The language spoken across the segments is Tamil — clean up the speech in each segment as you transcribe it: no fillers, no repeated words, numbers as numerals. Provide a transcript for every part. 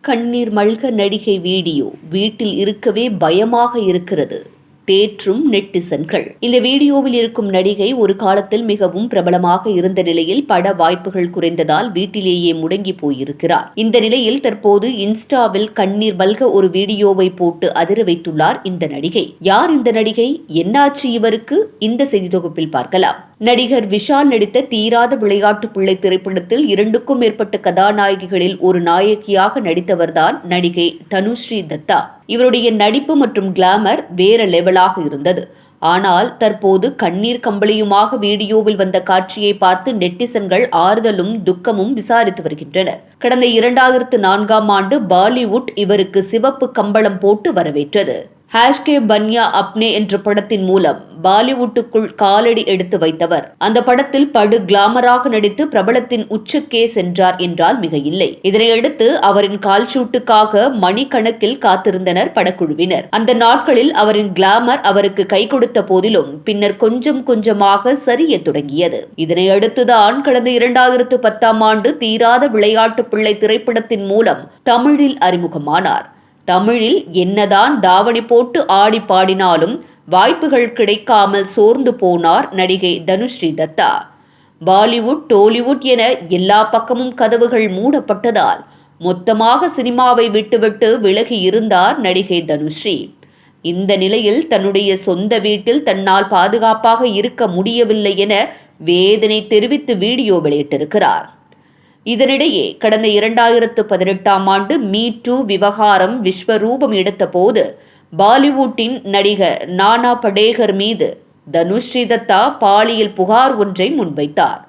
கண்ணீர் மல்க நடிகை வீடியோ வீட்டில் இருக்கவே பயமாக இருக்கிறது. தேற்றும் நெட்டிசன்கள். இந்த வீடியோவில் இருக்கும் நடிகை ஒரு காலத்தில் மிகவும் பிரபலமாக இருந்த நிலையில் பட வாய்ப்புகள் குறைந்ததால் வீட்டிலேயே முடங்கி போயிருக்கிறார். இந்த நிலையில் தற்போது இன்ஸ்டாவில் கண்ணீர் மல்க ஒரு வீடியோவை போட்டு அதிர வைத்துள்ளார் இந்த நடிகை. யார் இந்த நடிகை, என்னாச்சு இவருக்கு? இந்த செய்தி தொகுப்பில் பார்க்கலாம். நடிகர் விஷால் நடித்த தீராத விளையாட்டு பிள்ளை திரைப்படத்தில் 2க்கும் மேற்பட்ட கதாநாயகிகளில் ஒரு நாயகியாக நடித்தவர்தான் நடிகை தனுஸ்ரீ தத்தா. இவருடைய நடிப்பு மற்றும் கிளாமர் வேற லெவலாக இருந்தது. ஆனால் தற்போது கண்ணீர் கம்பளியுமாக வீடியோவில் வந்த காட்சியை பார்த்து நெட்டிசன்கள் ஆறுதலும் துக்கமும் விசாரித்து வருகின்றனர். கடந்த 2004ஆம் ஆண்டு பாலிவுட் இவருக்கு சிவப்பு கம்பளம் போட்டு வரவேற்றது. ஹாஷ்கே பன்யா அப்னே என்ற படத்தின் மூலம் பாலிவுட்டுக்குள் காலடி எடுத்து வைத்தவர். அந்த படத்தில் படு கிளாமராக நடித்து பிரபலத்தின் உச்சக்கே சென்றார் என்றால் மிக இல்லை. இதனையடுத்து அவரின் கால் ஷூட்டுக்காக மணிக்கணக்கில் காத்திருந்தனர் படக்குழுவினர். அந்த நாட்களில் அவரின் கிளாமர் அவருக்கு கை கொடுத்த போதிலும் பின்னர் கொஞ்சம் கொஞ்சமாக சரிய தொடங்கியது. இதனையடுத்துதான் கடந்த 2010ஆம் ஆண்டு தீராத விளையாட்டு பிள்ளை திரைப்படத்தின் மூலம் தமிழில் அறிமுகமானார். தமிழில் என்னதான் தாவணி போட்டு ஆடி பாடினாலும் வாய்ப்புகள் கிடைக்காமல் சோர்ந்து போனார் நடிகை தனுஸ்ரீ தத்தா. பாலிவுட், டோலிவுட் என எல்லா பக்கமும் கதவுகள் மூடப்பட்டதால் மொத்தமாக சினிமாவை விட்டுவிட்டு விலகி இருந்தார் நடிகை தனுஸ்ரீ. இந்த நிலையில் தன்னுடைய சொந்த வீட்டில் தன்னால் பாதுகாப்பாக இருக்க முடியவில்லை என வேதனை தெரிவித்து வீடியோ வெளியிட்டிருக்கிறார். இதனிடையே கடந்த 2018ஆம் ஆண்டு மீ டூ விவகாரம் விஸ்வரூபம் எடுத்த போது பாலிவுட்டின் நடிகர் நானா படேகர் மீது தனுஸ்ரீ தத்தா பாலியல் புகார் ஒன்றை முன்வைத்தார்.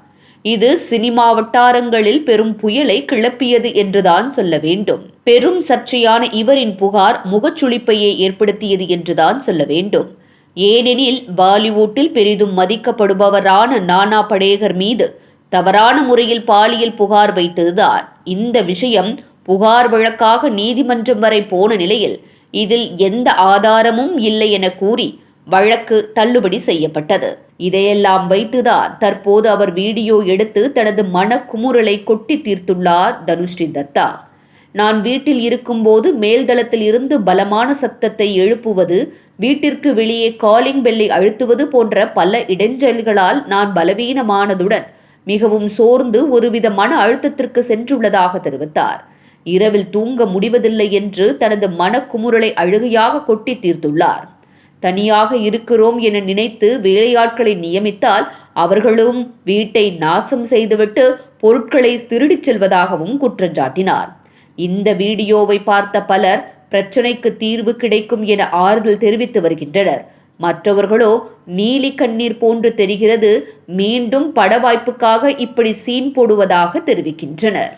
இது சினிமா வட்டாரங்களில் பெரும் புயலை கிளப்பியது என்றுதான் சொல்ல வேண்டும். பெரும் சர்ச்சையான இவரின் புகார் முகச்சுளிப்பையே ஏற்படுத்தியது என்றுதான் சொல்ல வேண்டும். ஏனெனில் பாலிவுட்டில் பெரிதும் மதிக்கப்படுபவரான நானா படேகர் மீது தவறான முறையில் பாலியல் புகார் வைத்ததுதான். இந்த விஷயம் புகார் வழக்காக நீதிமன்றம் வரை போன நிலையில் இதில் எந்த ஆதாரமும் இல்லை என கூறி வழக்கு தள்ளுபடி செய்யப்பட்டது. இதையெல்லாம் வைத்துதான் தற்போது அவர் வீடியோ எடுத்து தனது மனக்குமுறலை கொட்டி தீர்த்துள்ளார் தனுஸ்ரீ தத்தா. நான் வீட்டில் இருக்கும்போது மேல்தளத்தில் இருந்து பலமான சத்தத்தை எழுப்புவது, வீட்டிற்கு வெளியே காலிங் பெல்லை அழுத்துவது போன்ற பல இடைஞ்சல்களால் நான் பலவீனமானதுடன் மிகவும் சோர்ந்து ஒருவித மன அழுத்தத்திற்கு சென்றுள்ளதாக தெரிவித்தார். இரவில் தூங்க முடிவதில்லை என்று தனது மனக்குமுறலை அழுகையாக கொட்டி தீர்த்துள்ளார். தனியாக இருக்கிறோம் என நினைத்து வேலையாட்களை நியமித்தால் அவர்களும் வீட்டை நாசம் செய்துவிட்டு பொருட்களை திருடிச் செல்வதாகவும் குற்றஞ்சாட்டினார். இந்த வீடியோவை பார்த்த பலர் பிரச்சனைக்கு தீர்வு கிடைக்கும் என ஆறுதல் தெரிவித்து வருகின்றனர். மற்றவர்களோ நீலி கண்ணீர் போன்று தெரிகிறது, மீண்டும் பட வாய்ப்புக்காக இப்படி சீன் போடுவதாக தெரிவிக்கின்றனர்.